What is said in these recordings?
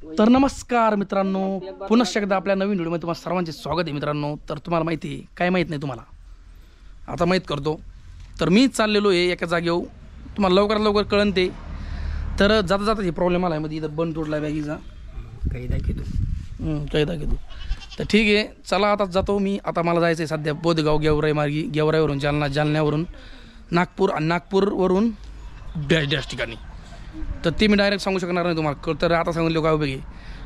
तर नमस्कार मित्रांनो, पुन्हा एकदा आपल्या नवीन व्हिडिओमध्ये तुम्हाला सर्वांचे स्वागत आहे मित्रांनो. तर तुम्हाला माहिती आहे काय माहीत नाही तुम्हाला, आता माहीत करतो. तर मी चाललेलो आहे एका जागेवर, तुम्हाला लवकरात लवकर कळन ते. तर जाता जाता हे प्रॉब्लेम आला आहे मध्ये, इथं बंद तोडला बॅगीचा काही दाखवतो. तर ठीक आहे चला आता जातो मी. आता मला जायचं आहे सध्या बोधगाव गेवराई मार्गी, गेवराईवरून जालना, जालन्यावरून नागपूर आणि नागपूरवरून डॅश ठिकाणी. तर ते मी डायरेक्ट सांगू शकणार नाही तुम्हाला, तर आता सांगितलं काय उपयोगी.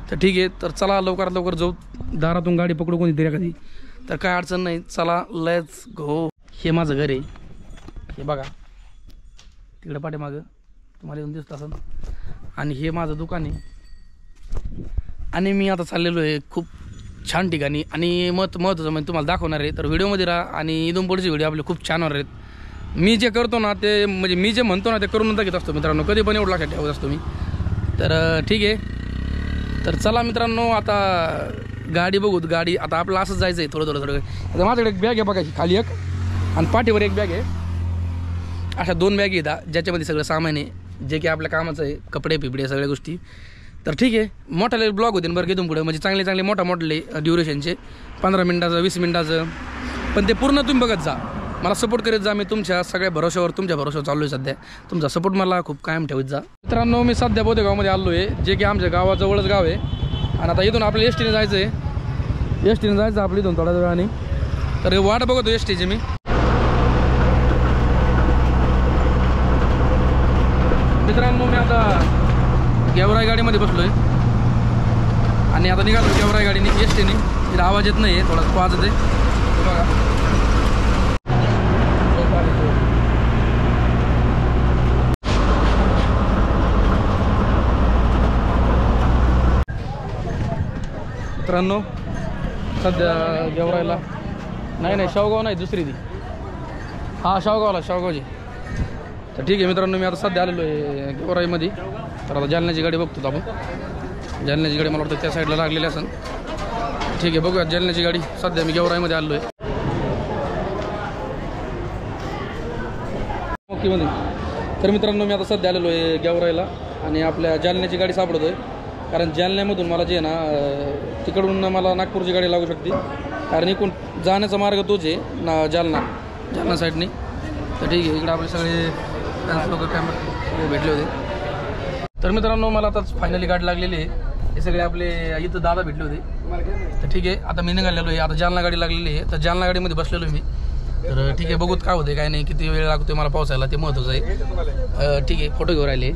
तर ठीक आहे, तर चला लवकरात लवकर जाऊ. दारातून गाडी पकडू कोणीतरी एखादी, तर काय अडचण नाही. चला लेट्स गो. हे माझं घर आहे, हे बघा तिकडे पाठीमागं तुम्हाला येऊन दिसत असेल. आणि हे माझं दुकान आहे. आणि मी आता चाललेलो आहे खूप छान ठिकाणी. आणि महत्त्वाचं म्हणजे तुम्हाला दाखवणार आहे. तर व्हिडिओमध्ये राहा आणि इथून पुढचे व्हिडिओ आपले खूप छान होणार आहेत. मी जे करतो ना ते म्हणजे मी जे म्हणतो ना ते करून घेत असतो मित्रांनो, कधी पण एवढं लक्षात ठेवत असतो मी. तर ठीक आहे, तर चला मित्रांनो आता गाडी बघू. गाडी आता आपलं असंच जायचं आहे थोडं. आता माझ्याकडे एक बॅग आहे बघा, खाली एक आणि पाठीवर एक बॅग आहे. अशा 2 बॅग आहेत ज्याच्यामध्ये सगळं सामान आहे जे की आपल्या कामाचं आहे, कपडे पिपडे सगळ्या गोष्टी. तर ठीक आहे, मोठाले ब्लॉग होते बरं इथून पुढे, म्हणजे चांगले मोठे ड्युरेशनचे 15 मिनिटाचं 20 मिनिटाचं. पण ते पूर्ण तुम्ही बघत जा, मला सपोर्ट करीत जा. मी तुमच्या सगळ्या भरोश्यावर चाललो आहे सध्या. तुमचा सपोर्ट मला खूप कायम ठेवत जा मित्रांनो. मी सध्या बोधेगावमध्ये आलो आहे, जे की आमच्या गावाजवळच गाव आहे. आणि आता इथून आपल्या एस टीने जायचं आहे, आपल्या इथून थोड्या वेळाने. तर वाट बघतो एस टीची मी. मित्रांनो मी आता गेवराई गाडीमध्ये बसलो आहे आणि आता निघालो गेवराई गाडीने एस टीने. तिला आवाज येत नाही आहे, थोडा पाच येते बघा. मित्रांनो सध्या गेवराईला नाही शावगाव नाही, दुसरी ती हां शावगावची. तर ठीक आहे मित्रांनो, मी आता सध्या आलेलो आहे गेवराईमध्ये. तर आता जालन्याची गाडी बघतो आपण. जालन्याची गाडी मला वाटतं त्या साईडला लागलेली असेल. ठीक आहे बघूया जालन्याची गाडी. सध्या मी गेवराईमध्ये आलो आहे ओकेमध्ये. तर मित्रांनो मी आता सध्या आलेलो आहे गेवराईला आणि आपल्या जालन्याची गाडी सापडतो आहे. कारण जालन्यामधून मला जे आहे ना तिकडून मला नागपूरची गाडी लागू शकते, कारण इकडून जाण्याचा मार्ग तोच आहे ना, जालना साईडने. तर ठीक आहे, इकडे आपले सगळे लोक कॅमेरा भेटले होते. तर मित्रांनो मला आताच फायनली गाडी लागलेली आहे. हे सगळे आपले इथं दादा भेटले होते. तर ठीक आहे, आता मी निघालेलो आहे. आता जालना गाडी लागलेली आहे, तर जालना गाडीमध्ये बसलेलो आहे मी. तर ठीक आहे बघूत काय होते काय नाही, किती वेळ लागतो मला पावसायला ते महत्त्वाचं आहे. ठीक आहे, फोटो घेऊन राहिले.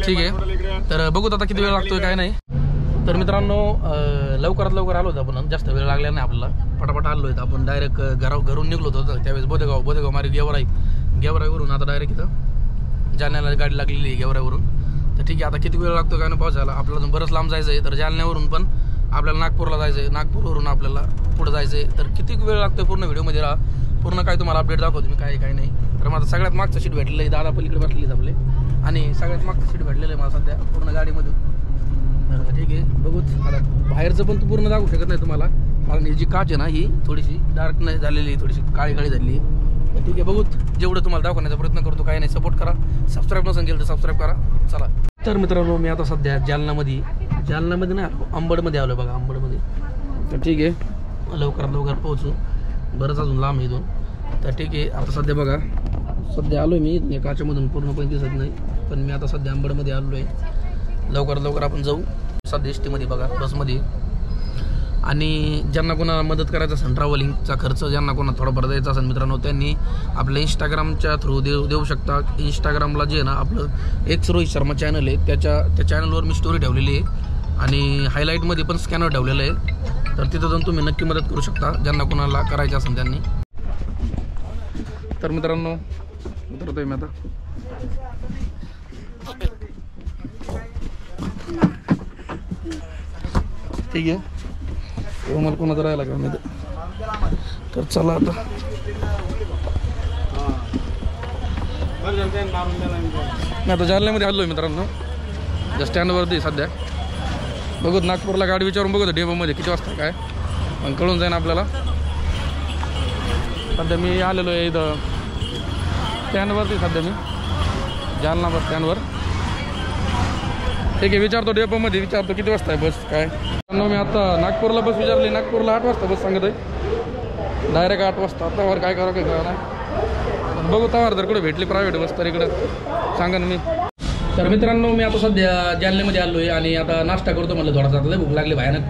ठीक आहे, तर बघूत आता किती वेळ लागतोय काय नाही. तर मित्रांनो लवकरात लवकर आलो होतो आपण, जास्त वेळ लागला नाही आपल्याला. पटापट आलो आहे आपण. डायरेक्ट घरून निघलो होतो त्यावेळेस बोधेगाव मार्ग गेवराईवरून आता डायरेक्ट इथं जालन्याला गाडी लागलेली आहे गेवराईवरून. तर ठीक आहे, आता किती वेळ लागतो काय नाही पावसायला. आपल्याला बरंच लांब जायचं आहे. तर जालन्यावरून पण आपल्याला नागपूरला जायचं आहे, नागपूरवरून आपल्याला पुढं जायचं आहे. तर किती वेळ लागतो पूर्ण व्हिडिओमध्ये राहा, पूर्ण काय तुम्हाला अपडेट दाखवतो मी काय नाही. तर माझं सगळ्यात मागचं सीट भेटलेलं आहे, दादा पलीकडे बसलेली आपले. आणि सगळ्यात मागचं सीट भेटलेलं आहे मला सध्या पूर्ण गाडीमधून. तर ठीक आहे बघूच. आता बाहेरचं पण तू पूर्ण दाखवू शकत नाही तुम्हाला, कारण ही जी काच आहे ना ही थोडीशी डार्क नाही झालेली, थोडीशी काळी झालेली आहे. तर ठीक आहे बघूच, जेवढं तुम्हाला दाखवण्याचा प्रयत्न करतो. काही नाही, सपोर्ट करा. सबस्क्राईब नसेल केलं तर सबस्क्राईब करा. चला तर मित्रांनो मी आता सध्या जालन्यामध्ये नाही अंबडमध्ये आलो बघा, अंबडमध्ये. तर ठीक आहे, लवकर पोहोचू. बरंच अजून लांब इथून. तर ठीक आहे, आता सध्या बघा सध्या आलो आहे मी काच्यामधून, पूर्णपणे दिसत नाही. पण मी आता सध्या अंबडमध्ये आलो आहे. लवकर आपण जाऊ सध्या एस टीमध्ये बघा, बसमध्ये. आणि ज्यांना कोणाला मदत करायचं असेल, ट्रॅव्हलिंगचा खर्च ज्यांना कोणाला थोडाफार द्यायचा असेल मित्रांनो, त्यांनी आपल्या इंस्टाग्रामच्या थ्रू देऊ शकता. इंस्टाग्रामला जे आहे ना आपलं एक रोहित शर्मा चॅनल आहे, त्या चॅनलवर मी स्टोरी ठेवलेली आहे आणि हायलाईटमध्ये पण स्कॅनर ठेवलेलं आहे. तर तिथं जाऊन तुम्ही नक्की मदत करू शकता ज्यांना कोणाला करायचं असेल त्यांनी. तर मित्रांनो उतरतोय मी आता. ठीक आहे, मला कोणाचं राहायला का मी. तर चला आता मी आता जालन्यामध्ये आलो आहे मित्रांनो, त्या स्टँडवरती सध्या. बघू नागपूरला गाडी विचारून बघू डेपोमध्ये किती वाजता काय, पण कळून जाईन आपल्याला. सध्या मी आलेलो आहे इथं स्टँडवरती सध्या मी. जालना बस स्टँडवर. ठीक आहे, विचारतो डेपोमध्ये, विचारतो किती वाजता आहे बस काय. मी आता नागपूरला बस विचारली, नागपूरला 8 वाजता बस सांगत आहे, डायरेक्ट 8 वाजता. आतावर काय करावं काय करा नाही, बघू तावर जर कुठे भेटली प्रायव्हेट बस तर इकडं सांगा ना मी. तर मित्रांनो, मी आता सध्या जालन्यामध्ये आलो आहे आणि आता नाश्ता करतो. म्हटलं थोडासा लय भूक लागली भयानक,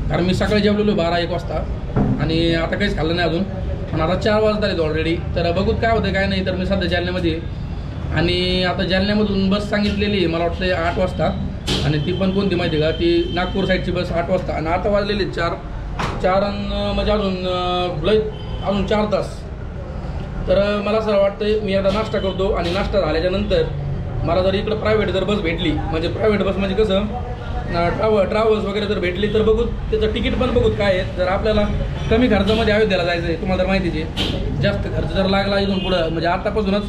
कारण मी सकाळी जेवलेलो 12-1 वाजता आणि आता काहीच खाल्लं नाही अजून. पण आता 4 वाजता आहेत ऑलरेडी. तर बघूत काय होतं काय नाही. तर मी सध्या जालन्यामध्ये आणि आता जालन्यामधून बस सांगितलेली आहे मला वाटतं 8 वाजता, आणि ती पण कोणती माहिती का, ती नागपूर साईडची बस 8 वाजता. आणि आता वाजलेली 4 म्हणजे अजून 4 तास. तर मला असं वाटतं मी आता नाश्ता करतो आणि नाश्ता झाल्याच्यानंतर मला जर इकडं प्रायव्हेट जर बस भेटली, म्हणजे प्रायव्हेट बस म्हणजे कसं ट्रॅव्हल्स वगैरे जर भेटली तर बघू त्याचं तिकीट पण बघू काय आहे. जर आपल्याला कमी खर्चामध्ये अयोध्येला जायचं आहे, तुम्हाला तर माहितीच आहे, जास्त खर्च जर लागला इथून पुढं म्हणजे आतापासूनच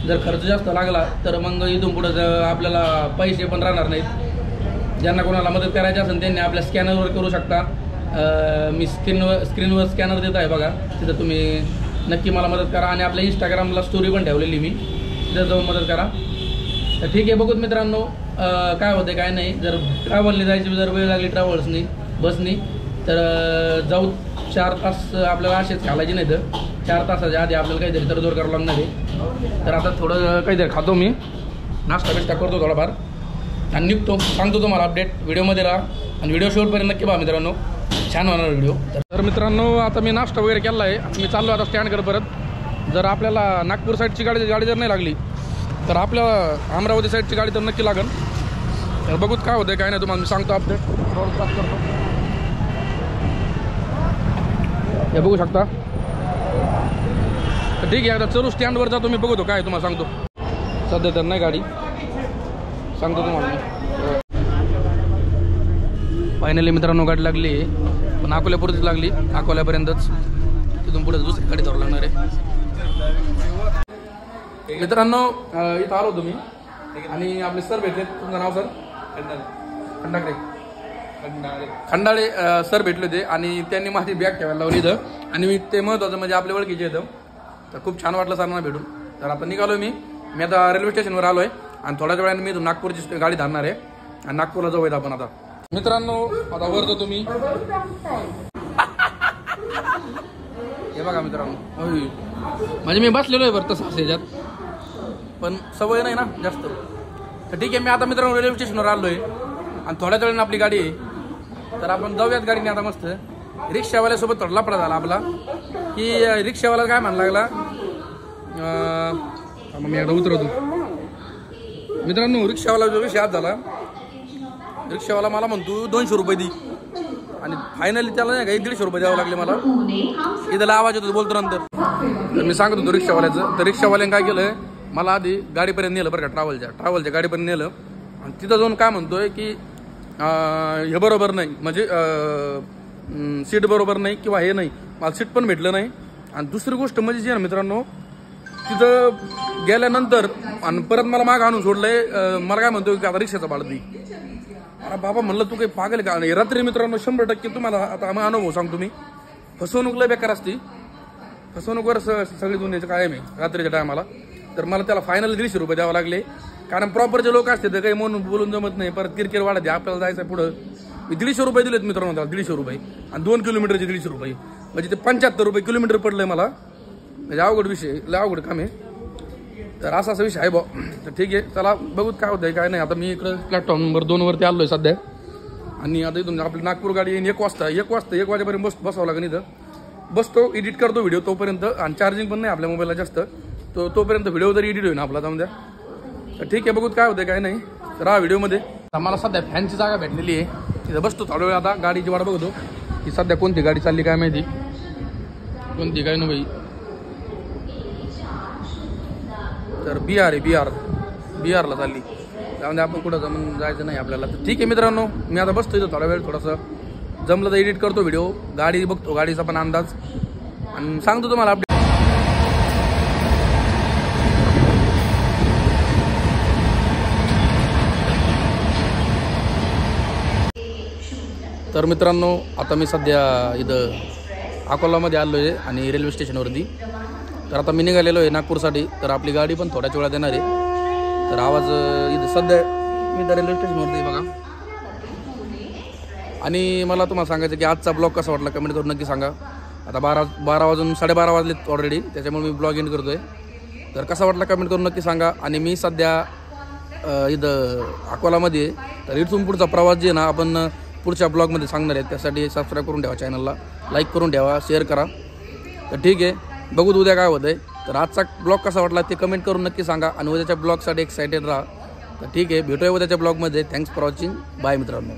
जर खर्च जास्त लागला तर मग इथून पुढं आपल्याला पैसे पण राहणार नाहीत. ज्यांना कोणाला मदत करायची असेल त्यांनी आपल्या स्कॅनरवर करू शकता. मी स्क्रीनवर स्कॅनर देत आहे बघा, तिथं तुम्ही नक्की मला मदत करा. आणि आपल्या इंस्टाग्रामला स्टोरी पण ठेवलेली मी, तिथं जाऊन मदत करा. तर ठीक आहे, बघूत मित्रांनो काय होते काय नाही. जर ट्रॅव्हलने जायची जर वेळ लागली ट्रॅव्हल्सनी बसनी तर जाऊ 4 तास आपल्याला असेच घालायचे नाही. तर 4 तासाच्या आधी आपल्याला काहीतरी तडजोड करावं लागणार आहे. तर आता थोडं काहीतरी खातो मी, नाश्ता बिस्टा करतो थोडाफार आणि निघतो. सांगतो तुम्हाला अपडेट, व्हिडिओमध्ये राहा आणि व्हिडिओ शेवटपर्यंत नक्की पहा मित्रांनो, छान होणार व्हिडिओ. तर मित्रांनो, आता मी नाश्ता वगैरे केला आहे, मी चाललो आता स्टँडकडे परत. जर आपल्याला नागपूर साईडची गाडी जर नाही लागली तर आपल्याला अमरावती साईडची गाडी तर नक्की लागेल. तर बघूत काय होतं काय नाही, तुम्हाला मी सांगतो अपडेट. करतो हे बघू शकता. तर ठीक आहे, आता चलू स्टँडवर जातो मी, बघतो काय तुम्हाला सांगतो. सध्या तर नाही गाडी, सांगतो तुम्हाला मी. फायनली मित्रांनो गाडी लागली, पण अकोल्यापुरतीच लागली, अकोल्यापर्यंतच. तिथून पुढे दुसरी गाडी धरावं लागणार आहे. मित्रांनो इथं आलो तुम्ही आणि आपले सर भेटले. तुमचं नाव सर? खंडाळे सर भेटले होते आणि त्यांनी माझी बॅग ठेवायला लावली इथं. आणि मी ते महत्त्वाचं म्हणजे आपल्या ओळखीचे येतं, तर खूप छान वाटलं सरांना भेटून. तर आता निघालो मी आता रेल्वे स्टेशनवर आलो आहे आणि थोड्याच वेळाने मी इथून नागपूरची गाडी धरणार आहे आणि नागपूरला जाऊयात आपण. आता मित्रांनो आता वरतो तुम्ही हे बघा मित्रांनो, म्हणजे मी बसलेलो आहे बरं तसं ह्याच्यात, पण सवय नाही ना जास्त. तर ठीक आहे, मी आता मित्रांनो रेल्वे स्टेशनवर आलो आहे आणि थोड्याच वेळाने आपली गाडी आहे. तर आपण जाऊयात गाडीने आता मस्त. रिक्षावाल्यासोबत थोडा लफडा झाला आपला, की रिक्षावाला काय म्हणायला लागला, मी एकदा उतरवतो मित्रांनो. रिक्षावाला जो विषय आज झाला, रिक्षावाला मला म्हणतो 200 रुपये दी, आणि फायनली त्याला नाही का 150 रुपये द्यावं लागले मला. इथं आवाज येतो बोलतो नंतर. तर मी सांगत होतो रिक्षावाल्याचं, तर रिक्षावाल्याने काय केलं, मला आधी गाडीपर्यंत नेलं बरं का, ट्रॅव्हलच्या गाडीपर्यंत नेलं. आणि तिथं जाऊन काय म्हणतोय की हे बरोबर नाही, म्हणजे सीट बरोबर नाही किंवा हे नाही, मला सीट पण भेटलं नाही. आणि दुसरी गोष्ट म्हणजे जी आहे ना मित्रांनो, तिथं गेल्यानंतर आणि परत मला मागं आणून सोडलंय. मला काय म्हणतोय की आता रिक्षाचा भाडं दे. अरे बाबा म्हणलं तू काही पागल का. आणि रात्री मित्रांनो 100% तुम्हाला आता आम्ही अनुभव सांगतो मी, फसवणूक लय बेकार असते. फसवणूकवर सगळी दुनियाचं कायम आहे रात्रीच्या टायमाला. तर मला त्याला फायनल 150 रुपये द्यावं लागले, कारण प्रॉपर जे लोक असते तर काही म्हणून बोलून जमत नाही. परत किरकिर वाढत आपल्याला जायचं पुढं. मी 150 रुपये दिलेत मित्रांनो त्याला, 150 रुपये आणि 2 किलोमीटरचे 150 रुपये, म्हणजे ते 75 रुपये किलोमीटर पडलंय मला. म्हणजे अवघड विषय, लय अवघड काम आहे. तर असा विषय आहे बा. तर ठीक आहे, चला बघूत काय होतंय काय नाही. आता मी इकडं प्लॅटफॉर्म नंबर 2 वरती आलोय सध्या, आणि आता इथून आपली नागपूर गाडी येईन 1 वाजेपर्यंत बसावं लागेल इथं. बसतो, एडिट करतो व्हिडिओ तोपर्यंत, आणि चार्जिंग पण नाही आपल्या मोबाईलला जास्त, तोपर्यंत व्हिडिओ जरी एडिट होईल आपला जाऊन द्या. तर ठीक आहे, बघूत काय होतं काय नाही. तर हा व्हिडिओमध्ये मला सध्या फॅनची जागा भेटलेली आहे, तिथं बसतो थोडा वेळ. आता गाडीची वाट बघतो की सध्या कोणती गाडी चालली काय माहिती, कोणती काय ना बाई. तर बिहारला चालली, त्यामध्ये आपण कुठं जायचं नाही आपल्याला. तर ठीक आहे मित्रांनो, मी आता बसतो इथं थोडा वेळ, थोडंसं जमलं तर एडिट करतो व्हिडिओ, गाडी बघतो, गाडीचा पण अंदाज, आणि सांगतो तुम्हाला अपडेट. तर मित्रांनो आता मी सध्या इथं अकोलामध्ये आलो आहे आणि रेल्वे स्टेशनवरती. तर आता मी निघालेलो आहे नागपूरसाठी. तर आपली गाडी पण थोड्याच वेळात येणार आहे. तर आवाज इथं सध्या मी तर रेल्वे स्टेशनवरती आहे बघा. आणि मला तुम्हाला सांगायचं की आजचा ब्लॉग कसा वाटला कमेंट करून नक्की सांगा. आता 12 वाजून 12:30 वाजलेत ऑलरेडी, त्याच्यामुळे मी ब्लॉग एंड करतो आहे. तर कसा वाटला कमेंट करून नक्की सांगा. आणि मी सध्या इथं अकोलामध्ये आहे. तर इथून पुढचा प्रवास जे आहे ना आपण पुढच्या ब्लॉगमध्ये सांगणार आहे. त्यासाठी सबस्क्राईब करून ठेवा चॅनलला, लाईक करून ठेवा, शेअर करा. तर ठीक आहे, बघू उद्या काय होतं आहे. तर आजचा ब्लॉग कसा वाटला ते कमेंट करून नक्की सांगा. आणि उद्याच्या ब्लॉगसाठी एक्सायटेड राहा. तर ठीक आहे, भेटूया उद्याच्या ब्लॉगमध्ये. Thanks for watching. बाय मित्रांनो.